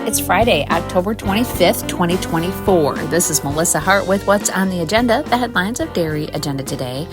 It's Friday, October 25th, 2024. This is Melissa Hart with What's on the Agenda, the headlines of Dairy Agenda Today.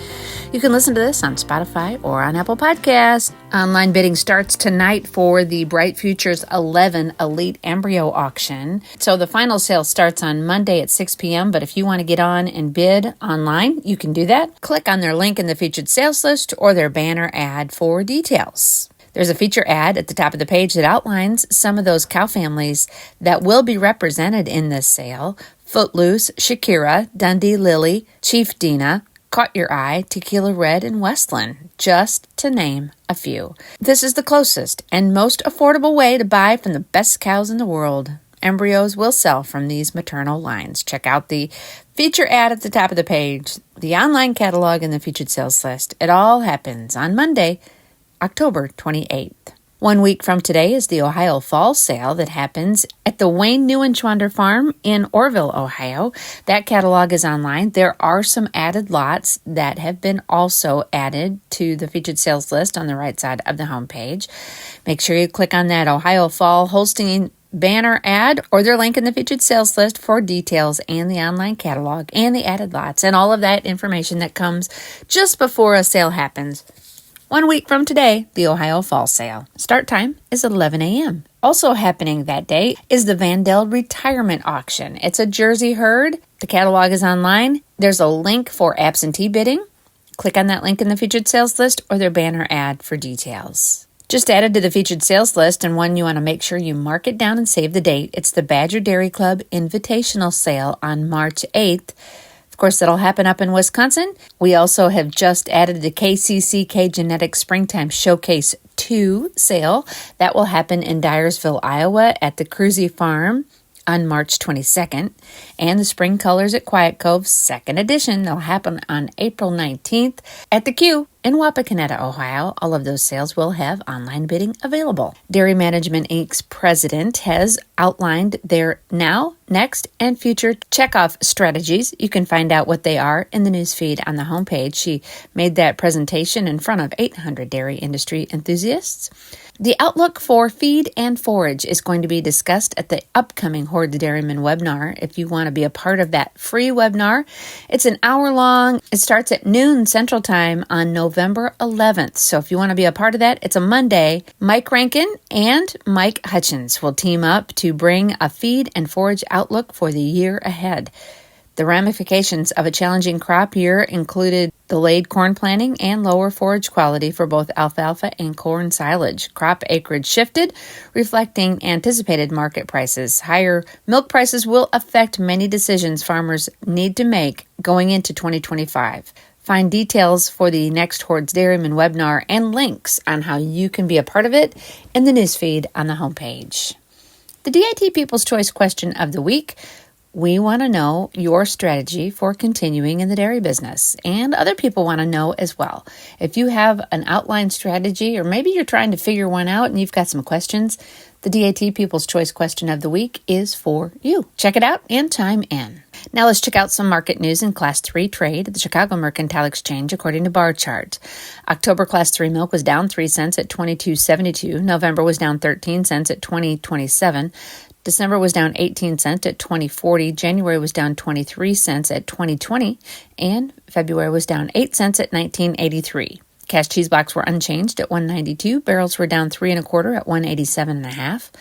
You can listen to this on Spotify or on Apple Podcasts. Online bidding starts tonight for the Bright Futures 11 Elite Embryo Auction. So the final sale starts on Monday at 6 p.m., but if you want to get on and bid online, you can do that. Click on their link in the featured sales list or their banner ad for details. There's a feature ad at the top of the page that outlines some of those cow families that will be represented in this sale. Footloose, Shakira, Dundee Lily, Chief Dina, Caught Your Eye, Tequila Red, and Westland, just to name a few. This is the closest and most affordable way to buy from the best cows in the world. Embryos will sell from these maternal lines. Check out the feature ad at the top of the page, the online catalog, and the featured sales list. It all happens on Monday, October 28th. 1 week from today is the Ohio Fall Sale that happens at the Wayne Neuenschwander Farm in Orville, Ohio. That catalog is online. There are some added lots that have been also added to the featured sales list on the right side of the homepage. Make sure you click on that Ohio Fall Hosting banner ad or their link in the featured sales list for details and the online catalog and the added lots and all of that information that comes just before a sale happens. 1 week from today, the Ohio Fall Sale. Start time is 11 a.m. Also happening that day is the Vandell Retirement Auction. It's a Jersey herd. The catalog is online. There's a link for absentee bidding. Click on that link in the featured sales list or their banner ad for details. Just added to the featured sales list, and one you want to make sure you mark it down and save the date. It's the Badger Dairy Club Invitational Sale on March 8th. Of course, that'll happen up in Wisconsin. We also have just added the KCCK Genetics Springtime Showcase 2 sale. That will happen in Dyersville, Iowa at the Cruzy Farm on March 22nd. And the Spring Colors at Quiet Cove, second edition. They'll happen on April 19th at the Q in Wapakoneta, Ohio. All of those sales will have online bidding available. Dairy Management Inc.'s president has outlined their now, next, and future checkoff strategies. You can find out what they are in the newsfeed on the homepage. She made that presentation in front of 800 dairy industry enthusiasts. The outlook for feed and forage is going to be discussed at the upcoming Horde the Dairyman webinar. If you want to be a part of that free webinar, it's an hour long. It starts at noon Central Time on November 11th. So if you want to be a part of that, it's a Monday. Mike Rankin and Mike Hutchins will team up to bring a feed and forage outlook for the year ahead. The ramifications of a challenging crop year included delayed corn planting and lower forage quality for both alfalfa and corn silage. Crop acreage shifted, reflecting anticipated market prices. Higher milk prices will affect many decisions farmers need to make going into 2025. Find details for the next Horde's Dairyman webinar and links on how you can be a part of it in the newsfeed on the homepage. The DIT People's Choice question of the week. We want to know your strategy for continuing in the dairy business, and other people want to know as well. If you have an outlined strategy, or maybe you're trying to figure one out and you've got some questions, the DIT People's Choice question of the week is for you. Check it out and chime in. Now let's check out some market news in Class 3 trade at the Chicago Mercantile Exchange according to bar chart. October Class 3 milk was down 3 cents at $22.72. November was down 13 cents at $20.27. December was down 18 cents at $20.40. January was down 23 cents at $20.20. And February was down 8 cents at $19.83. Cash cheese blocks were unchanged at $1.92. Barrels were down 3 1/4 at $1.87.5.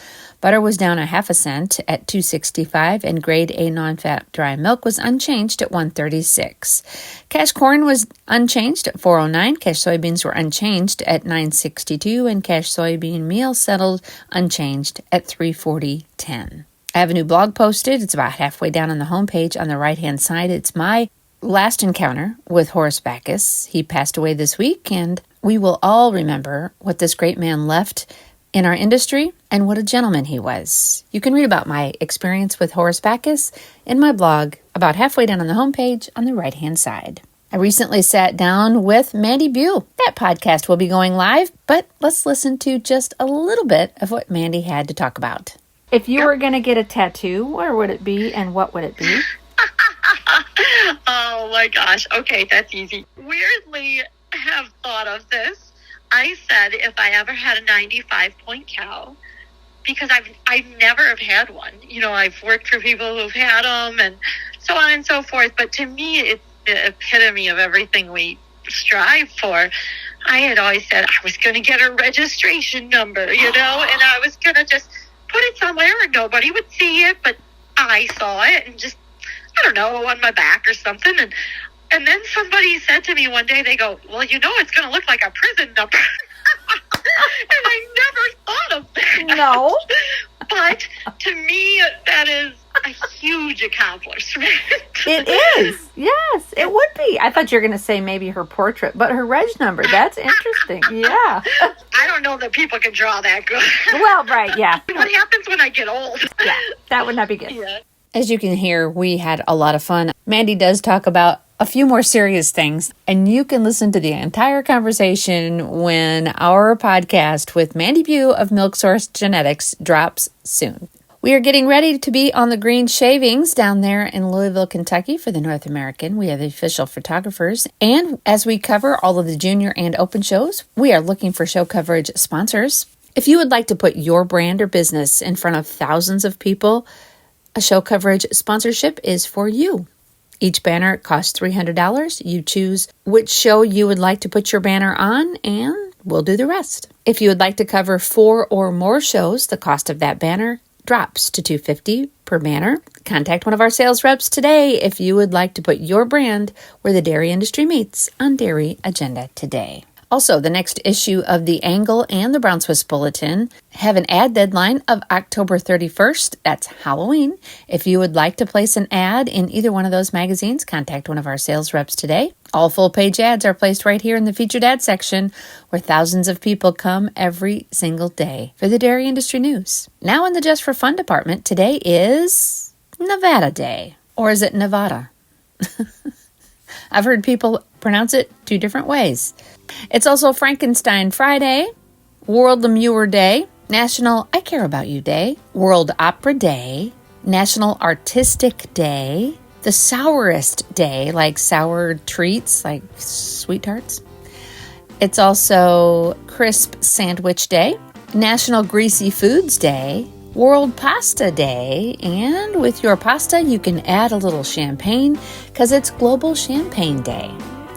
Butter was down 1/2 cent at $2.65, and grade A non-fat dry milk was unchanged at $1.36. Cash corn was unchanged at $4.09. Cash soybeans were unchanged at $9.62, and cash soybean meal settled unchanged at $3.40.10. I have a new blog posted. It's about halfway down on the homepage on the right-hand side. It's my last encounter with Horace Bacchus. He passed away this week, and we will all remember what this great man left in our industry and what a gentleman he was. You can read about my experience with Horace Bacchus in my blog about halfway down on the homepage on the right-hand side. I recently sat down with Mandi Bue. That podcast will be going live, but let's listen to just a little bit of what Mandi had to talk about. If you were going to get a tattoo, where would it be and what would it be? Oh my gosh. Okay, that's easy. Weirdly have thought of this. I said if I ever had a 95-point cow, because I've never have had one. I've worked for people who've had them and so on and so forth. But to me, it's the epitome of everything we strive for. I had always said I was going to get a registration number, and I was going to just put it somewhere and nobody would see it, but I saw it and just, I don't know, on my back or something. And then somebody said to me one day, they go, well, it's going to look like a prison number. And I never thought of that. No. But to me, that is a huge accomplishment. It is. Yes, it would be. I thought you were going to say maybe her portrait, but her reg number. That's interesting. Yeah. I don't know that people can draw that good. Well, right, yeah. What happens when I get old? Yeah, that would not be good. Yeah. As you can hear, we had a lot of fun. Mandi does talk about a few more serious things, and you can listen to the entire conversation when our podcast with Mandi Bue of Milk Source Genetics drops soon. We are getting ready to be on the green shavings down there in Louisville, Kentucky for the North American. We are the official photographers. And as we cover all of the junior and open shows, we are looking for show coverage sponsors. If you would like to put your brand or business in front of thousands of people, a show coverage sponsorship is for you. Each banner costs $300. You choose which show you would like to put your banner on, and we'll do the rest. If you would like to cover 4 or more shows, the cost of that banner drops to $250 per banner. Contact one of our sales reps today if you would like to put your brand where the dairy industry meets on Dairy Agenda Today. Also, the next issue of the Angle and the Brown Swiss Bulletin have an ad deadline of October 31st. That's Halloween. If you would like to place an ad in either one of those magazines, contact one of our sales reps today. All full-page ads are placed right here in the featured ad section, where thousands of people come every single day for the dairy industry news. Now in the Just for Fun department, today is Nevada Day. Or is it Nevada? I've heard people pronounce it 2 different ways. It's also Frankenstein Friday, World Lemure Day, National I Care About You Day, World Opera Day, National Artistic Day, the Sourest Day, like sour treats, like sweet tarts. It's also Crisp Sandwich Day, National Greasy Foods Day, World Pasta Day, and with your pasta, you can add a little champagne because it's Global Champagne Day.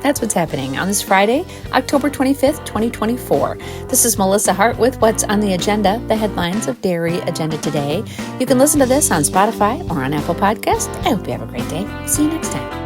That's what's happening on this Friday, October 25th, 2024. This is Melissa Hart with What's on the Agenda, the headlines of Dairy Agenda Today. You can listen to this on Spotify or on Apple Podcasts. I hope you have a great day. See you next time.